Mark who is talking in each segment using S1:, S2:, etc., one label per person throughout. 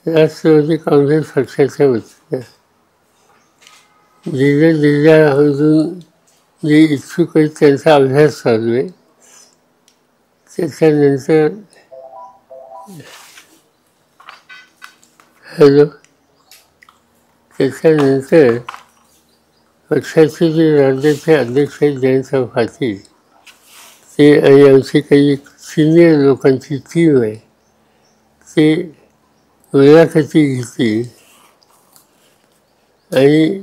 S1: राष्ट्रवादी काँग्रेस पक्षाच्या वतीनं जिल्ह्यामधून जे इच्छुक आहेत त्यांचा अभ्यास चालू आहे. त्याच्यानंतर त्याच्यानंतर पक्षाचे जे राज्याचे अध्यक्ष आहेत जयंत पाटील ते आणि आमची काही सिनियर लोकांची टीम आहे ते मुलाखती घेतली आणि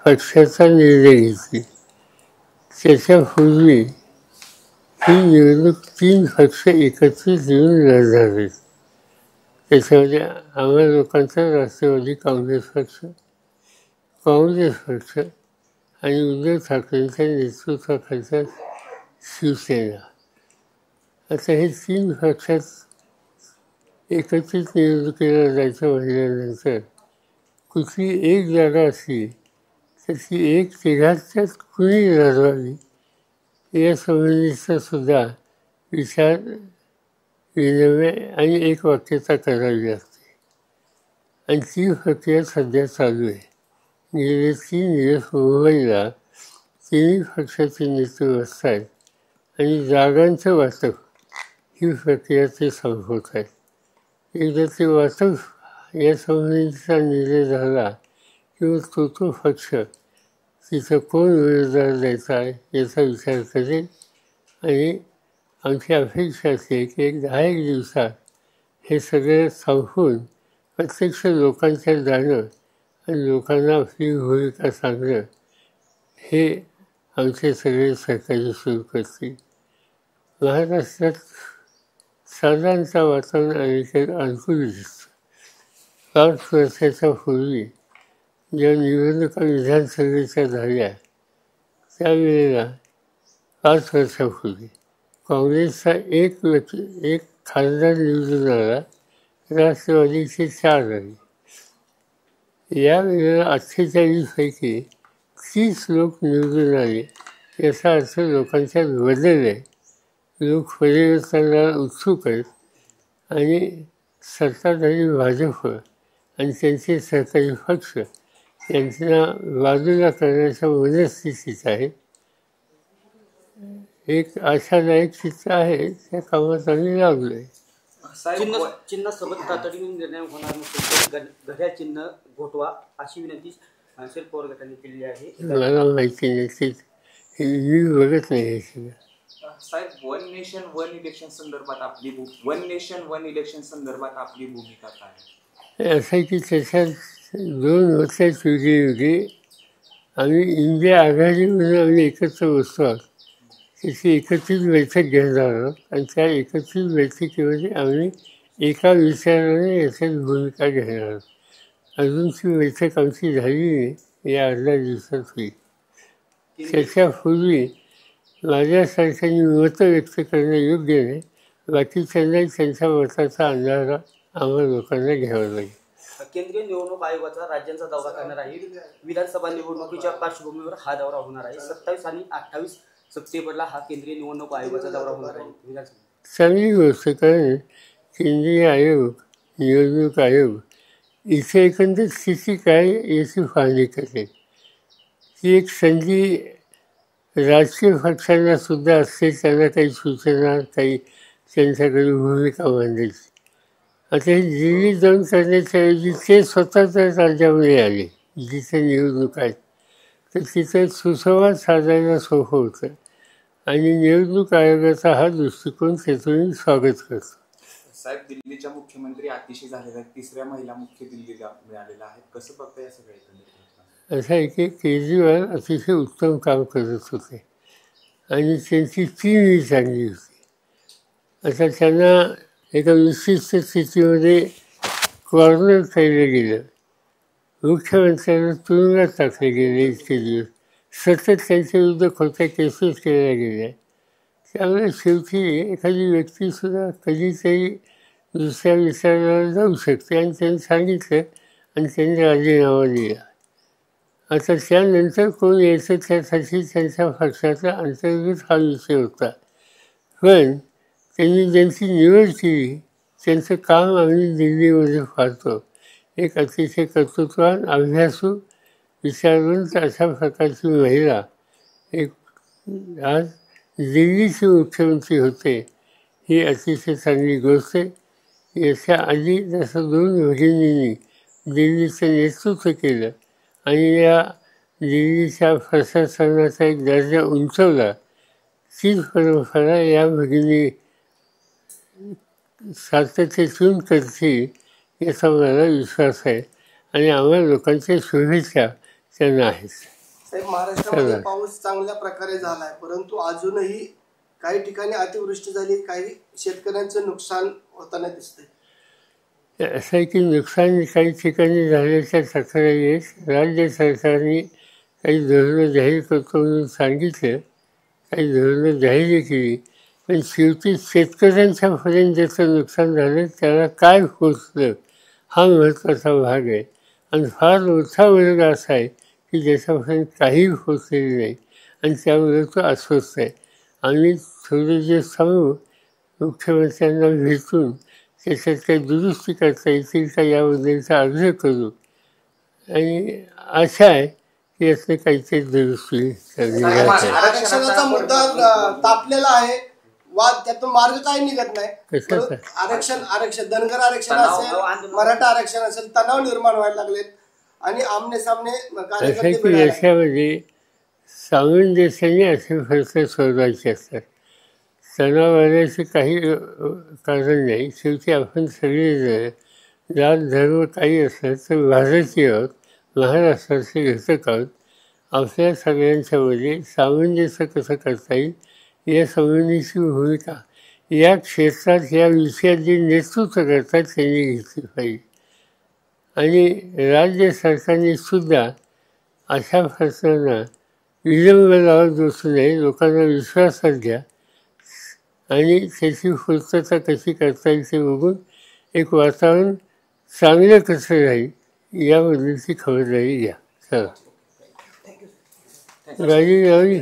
S1: पक्षाचा निर्णय घेतली. त्याच्यापूर्वी ही निवडणूक 3 पक्ष एकत्रित येऊन लढणार आहेत. त्याच्यामध्ये आम्हा लोकांचा राष्ट्रवादी काँग्रेस पक्ष, काँग्रेस पक्ष आणि उद्धव ठाकरेंच्या नेतृत्वाखालचा शिवसेना. आता हे 3 पक्षात एकत्रित निवडणुकीला जायचं म्हटल्यानंतर कुठली एक जागा असली तर ती एक तिघांच्यात कुणी लढवावी या संबंधीचा सुद्धा विचार विनिमय आणि एक वाक्यता करावी लागते. आणि ती प्रक्रिया सध्या चालू आहे. गेले 3 दिवस मुंबईला 3 पक्षाचे नेते बसत आहेत आणि जागांचं वाटप ही प्रक्रिया ते संपवत आहेत. एकदा ते वाटप या संबंधीचा निर्णय झाला किंवा तो पक्ष तिथं कोण उमेदवार द्यायचा आहे याचा विचार करेल आणि आमची अपेक्षा असते की 10 दिवसात हे सगळं संपवून प्रत्यक्ष लोकांच्या जाणं आणि लोकांना आपली भूमिका सांगणं हे आमचे सगळे सहकारी सुरू करतील. महाराष्ट्रात साधारणतः वातावरण अनेक अनुकूल दिसतं. 5 वर्षाच्या पूर्वी जेव्हा निवडणुका विधानसभेच्या झाल्या त्यावेळेला 5 वर्षापूर्वी काँग्रेसचा एक खासदार निवडून आला, राष्ट्रवादीचे 4 आले. यावेळेला 48 पैकी 30 लोक निवडून आले. याचा अर्थ लोकांच्यात बदल आहे. लोक परिवर्तनाला उत्सुक आहेत आणि सत्ताधारी भाजप आणि त्यांचे सहकारी पक्ष यांना बाजूला करण्याच्या मनस्थितीत आहेत. एक आशादायक चित्र आहे, त्या कामात आम्ही लागलो आहे.
S2: चिन्हासोबत तातडीने निर्णय होणार नसेल घड्याळ चिन्ह घोटवा अशी विनंती शरद पवार गटाने केलेली आहे.
S1: मला माहिती नाही, मी बघत नाही हे सगळं.
S3: साहेब, वन नेशन वन इलेक्शन संदर्भात आपली भूमिका काय?
S1: असं आहे की त्याच्यात 2 वर्षात वेगळी आम्ही इंडिया आघाडीमधून आम्ही एकत्र बसतो आहोत. त्याची एकत्रित बैठक घेणार आहोत आणि त्या एकत्रित बैठकीमध्ये आम्ही एका विचाराने याच्यात भूमिका घेणार आहोत. अजून ती बैठक आमची झाली नाही, या 18 दिवसात होईल. त्याच्यापूर्वी माझ्यासारख्यांनी मतं व्यक्त करणं योग्य नाही. बाकीच्यांनाही त्यांच्या मताचा अंदाज आम्हा लोकांना घ्यावा लागेल.
S2: केंद्रीय निवडणूक आयोगाचा राज्यांचा दौरा करणार आहे. विधानसभा निवडणुकीच्या पार्श्वभूमीवर हा दौरा होणार आहे. 27 आणि 28 सप्टेंबरला हा केंद्रीय निवडणूक आयोगाचा दौरा होणार आहे.
S1: चांगली गोष्ट, कारण केंद्रीय आयोग, निवडणूक आयोग इथे एकंदर स्थिती काय याची पाहणी करते. ही एक संधी राजकीय पक्षांना सुद्धा असते, त्यांना काही सूचना, काही त्यांच्याकडे भूमिका मांडायची. आता हे दिल्लीत जाऊन करण्याच्या ऐवजी ते स्वतःच्या राज्यामध्ये आले जिथे निवडणूक आहेत, तर तिथं सुसंवाद साधायला सोपं होतं आणि निवडणूक आयोगाचा हा दृष्टिकोन त्यातून स्वागत करतो.
S3: साहेब, दिल्लीच्या मुख्यमंत्री अतिशय झालेल्या 3ऱ्या महिला मुख्य दिल्लीला मिळालेल्या आहेत. कसं बघता या सगळ्या?
S1: असं आहे की केजरीवाल अतिशय उत्तम काम करत होते आणि त्यांची टीमही चांगली होती. आता त्यांना एका विशिष्ट स्थितीमध्ये कॉर्नर केलं गेलं, मुख्यमंत्र्यांना तुरुंगात टाकले गेले इतके दिवस, सतत त्यांच्या विरुद्ध खोट्या केसेस केल्या गेल्या. त्यामुळे शेवटी एखादी व्यक्तीसुद्धा कधीतरी दुसऱ्या विचाराला जाऊ शकते आणि त्यांनी सांगितलं आणि त्यांनी राजीनामा दिला. आता त्यानंतर कोण यायचं त्यासाठी त्यांच्या पक्षाचा अंतर्गत हा विषय होता. पण त्यांनी ज्यांची निवड केली त्यांचं काम आम्ही दिल्लीमध्ये पाहतो. एक अतिशय कर्तृत्ववान, अभ्यासू, विचारवंत अशा प्रकारची महिला एक आज दिल्लीची मुख्यमंत्री होते, ही अतिशय चांगली गोष्ट आहे. याच्या आधी जसं 2 भगिनींनी दिल्लीचं नेतृत्व केलं आणि या दिल्लीच्या प्रशासनाचा एक दर्जा उंचवला, तीच परंपरा या भगिनी सातत्यातून करतील याचा मला विश्वास आहे आणि आम्हाला लोकांच्या शुभेच्छा त्यांना आहेत.
S4: साहेब, महाराष्ट्रामध्ये पाऊस चांगल्या प्रकारे झालाय, परंतु अजूनही काही ठिकाणी अतिवृष्टी झाली, काही शेतकऱ्यांचं नुकसान होताना दिसतंय.
S1: असं आहे की नुकसान काही ठिकाणी झाल्याच्या तक्रारी आहेत. राज्य सरकारने काही धोरणं जाहीर करतो म्हणून सांगितलं, काही धोरणं जाहीर केली, पण शेवटी शेतकऱ्यांच्यापर्यंत ज्याचं नुकसान झालं त्याला काय पोचलं हा महत्त्वाचा भाग आहे. आणि फार मोठा वर्ग असा आहे की ज्याच्यापर्यंत काहीही पोचलेलं नाही आणि त्यामुळे तो अस्वस्थ आहे. आम्ही थोडे जे सांगू, मुख्यमंत्र्यांना भेटून त्याच्यात काही दुरुस्ती करता येतील का याबद्दलचा आग्रह करू आणि आशा आहे की यातनं काहीतरी दुरुस्ती करण्यात आहे.
S4: आरक्षणाचा मुद्दा तापलेला आहे, वाद त्यातून मार्ग काही निघत नाही.
S1: कशाचा?
S4: आरक्षण धनगर आरक्षण असेल, मराठा आरक्षण असेल, तणाव निर्माण व्हायला लागलेत आणि आमने सामने
S1: असं आहे की याच्यामध्ये सामंजस्याने असे फरक सोडवायचे असतात. तणाव वाढायचं काही कारण नाही. शेवटी आपण सगळे जात धर्म काही असलं तर भारतीय आहोत, महाराष्ट्राचे घटक आहोत. आपल्या सगळ्यांच्यामध्ये सामंजस्य कसं करता येईल या संबंधीची भूमिका या क्षेत्रात या विषयात जे नेतृत्व करतात त्यांनी घेतली पाहिजे. आणि राज्य सरकारने सुद्धा अशा प्रश्नांना विलंब लावत बसू नये, लोकांना विश्वासात घ्या आणि त्याची पूर्तता कशी करता येईल ते बघून एक वातावरण चांगलं कसं राहील याबद्दलची खबरदारी घ्या. चला, गाडी लावली.